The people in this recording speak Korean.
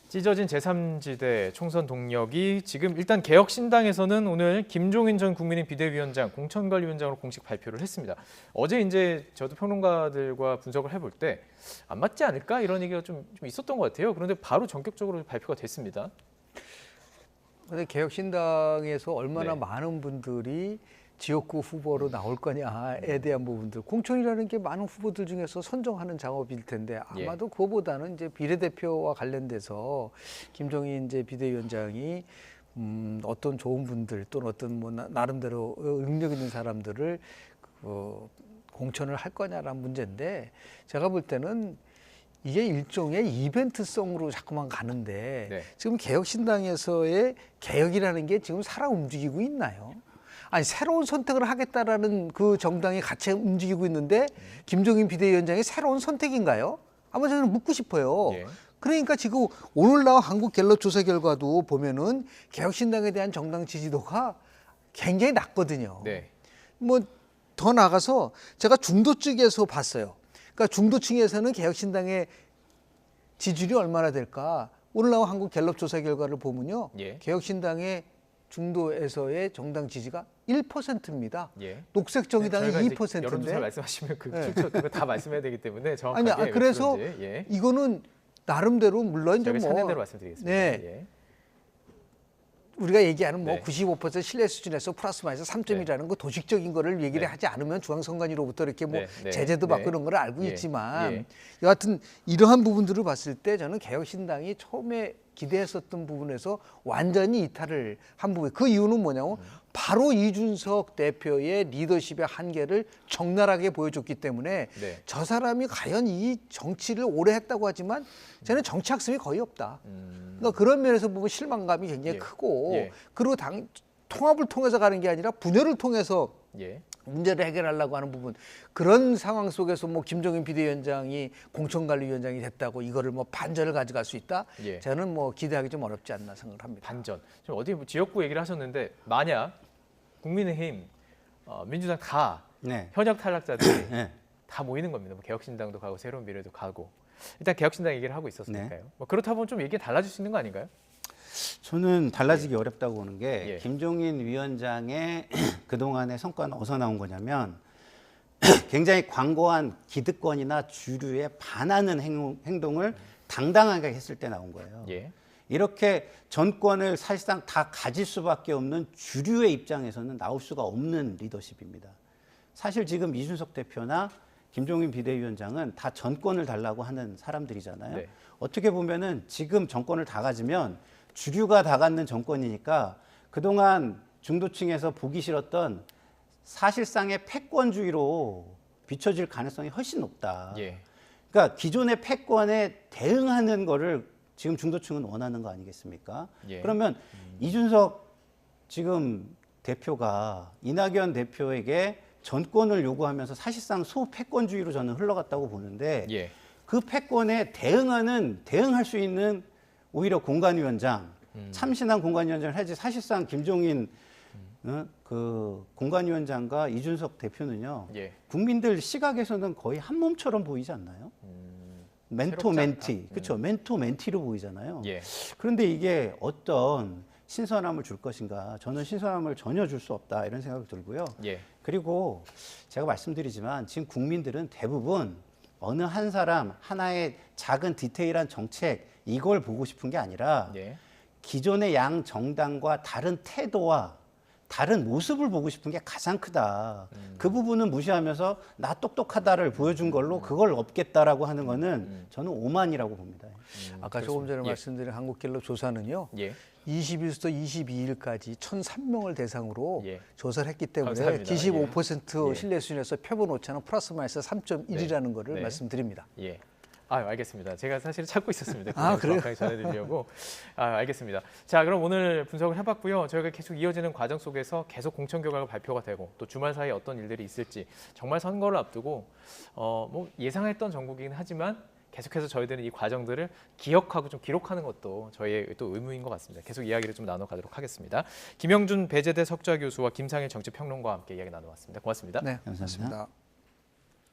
찢어진 제3지대 총선 동력이 지금 일단 개혁신당에서는 오늘 김종인 전 국민의힘 비대위원장 공천관리위원장으로 공식 발표를 했습니다. 어제 이제 저도 평론가들과 분석을 해볼 때 안 맞지 않을까 이런 얘기가 좀 있었던 것 같아요. 그런데 바로 전격적으로 발표가 됐습니다. 근데 개혁신당에서 얼마나 네. 많은 분들이 지역구 후보로 나올 거냐에 대한 부분들, 공천이라는 게 많은 후보들 중에서 선정하는 작업일 텐데 아마도 그거보다는 이제 비례대표와 관련돼서 김종인 이제 비대위원장이 어떤 좋은 분들 또는 어떤 뭐 나름대로 능력 있는 사람들을 공천을 할 거냐라는 문제인데, 제가 볼 때는 이게 일종의 이벤트성으로 자꾸만 가는데 네. 지금 개혁신당에서의 개혁이라는 게 지금 살아 움직이고 있나요? 아니, 새로운 선택을 하겠다라는 그 정당이 같이 움직이고 있는데 김종인 비대위원장의 새로운 선택인가요? 아마 저는 묻고 싶어요. 예. 그러니까 지금 오늘 나온 한국갤럽 조사 결과도 보면은 개혁신당에 대한 정당 지지도가 굉장히 낮거든요. 네. 뭐 더 나가서 제가 중도 쪽에서 봤어요. 그러니까 중도층에서는 개혁신당의 지지율이 얼마나 될까? 오늘 나온 한국갤럽 조사 결과를 보면요. 예. 개혁신당의 중도에서의 정당 지지가 1%입니다. 예. 녹색정의당이 저희가 이제 2%인데. 여론조사 말씀하시면 그 네. 출처 그거 다 말씀해야 되기 때문에 정확하게 아니, 그래서 그런지, 예. 이거는 나름대로 물론 이제 저희가 뭐 차례대로 말씀드리겠습니다. 네. 예. 우리가 얘기하는 뭐 네. 95% 신뢰 수준에서 플러스 마이너스 3점이라는 거 도식적인 거를 얘기를 하지 않으면 중앙선관위로부터 이렇게 뭐 제재도 받고 이런 걸 알고 있지만 여하튼 이러한 부분들을 봤을 때 저는 개혁신당이 처음에 기대했었던 부분에서 완전히 이탈을 한 부분. 그 이유는 뭐냐면 바로 이준석 대표의 리더십의 한계를 적나라하게 보여줬기 때문에 저 사람이 과연 이 정치를 오래 했다고 하지만 저는 정치 학습이 거의 없다. 그러니까 그런 면에서 보면 실망감이 굉장히 크고 그리고 통합을 통해서 가는 게 아니라 분열을 통해서 문제를 해결하려고 하는 부분, 그런 상황 속에서 뭐 김종인 비대위원장이 공천관리위원장이 됐다고 이거를 뭐 반전을 가져갈 수 있다? 저는 뭐 기대하기 좀 어렵지 않나 생각을 합니다. 반전. 지금 어디 뭐 지역구 얘기를 하셨는데 만약 국민의힘, 민주당 다 현역 탈락자들이 다 모이는 겁니다. 뭐 개혁신당도 가고 새로운 미래도 가고. 일단 개혁신당 얘기를 하고 있었으니까요. 뭐 그렇다 보면 좀 얘기가 달라질 수 있는 거 아닌가요? 저는 달라지기 어렵다고 보는 게 김종인 위원장의 그동안의 성과는 어디서 나온 거냐면 굉장히 광고한 기득권이나 주류에 반하는 행동을 당당하게 했을 때 나온 거예요. 이렇게 전권을 사실상 다 가질 수밖에 없는 주류의 입장에서는 나올 수가 없는 리더십입니다. 사실 지금 이준석 대표나 김종인 비대위원장은 다 전권을 달라고 하는 사람들이잖아요. 어떻게 보면은 지금 정권을 다 가지면 주류가 다 갖는 정권이니까 그동안 중도층에서 보기 싫었던 사실상의 패권주의로 비춰질 가능성이 훨씬 높다. 그러니까 기존의 패권에 대응하는 거를 지금 중도층은 원하는 거 아니겠습니까? 그러면 이준석 지금 대표가 이낙연 대표에게 전권을 요구하면서 사실상 소패권주의로 저는 흘러갔다고 보는데 그 패권에 대응할 수 있는 오히려 공관위원장, 참신한 공관위원장을 하지 사실상 김종인 그 공관위원장과 이준석 대표는요 국민들 시각에서는 거의 한 몸처럼 보이지 않나요? 멘토 멘티, 그렇죠? 멘토 멘티로 보이잖아요. 그런데 이게 어떤 신선함을 줄 것인가? 저는 신선함을 전혀 줄 수 없다 이런 생각이 들고요. 그리고 제가 말씀드리지만 지금 국민들은 대부분 어느 한 사람 하나의 작은 디테일한 정책 이걸 보고 싶은 게 아니라 기존의 양 정당과 다른 태도와 다른 모습을 보고 싶은 게 가장 크다. 그 부분은 무시하면서 나 똑똑하다를 보여준 걸로 그걸 없겠다라고 하는 거는 저는 오만이라고 봅니다. 아까 조금 전에 말씀드린 한국갤럽 조사는요. 20일부터 22일까지 1,003명을 대상으로 조사를 했기 때문에 감사합니다. 95% 신뢰 수준에서 표본 오차는 플러스 마이너스 3.1이라는 거를 말씀드립니다. 알겠습니다. 제가 사실 찾고 있었습니다. 그래요? 정확하게 전해드리려고. 알겠습니다. 자, 그럼 오늘 분석을 해봤고요. 저희가 계속 이어지는 과정 속에서 계속 공천 결과가 발표가 되고 또 주말 사이에 어떤 일들이 있을지 정말 선거를 앞두고 뭐 예상했던 정국이긴 하지만 계속해서 저희들은 이 과정들을 기억하고 좀 기록하는 것도 저희의 또 의무인 것 같습니다. 계속 이야기를 좀 나눠가도록 하겠습니다. 김영준 배재대 석좌 교수와 김상일 정치평론가와 함께 이야기 나눠봤습니다. 고맙습니다. 네, 감사합니다.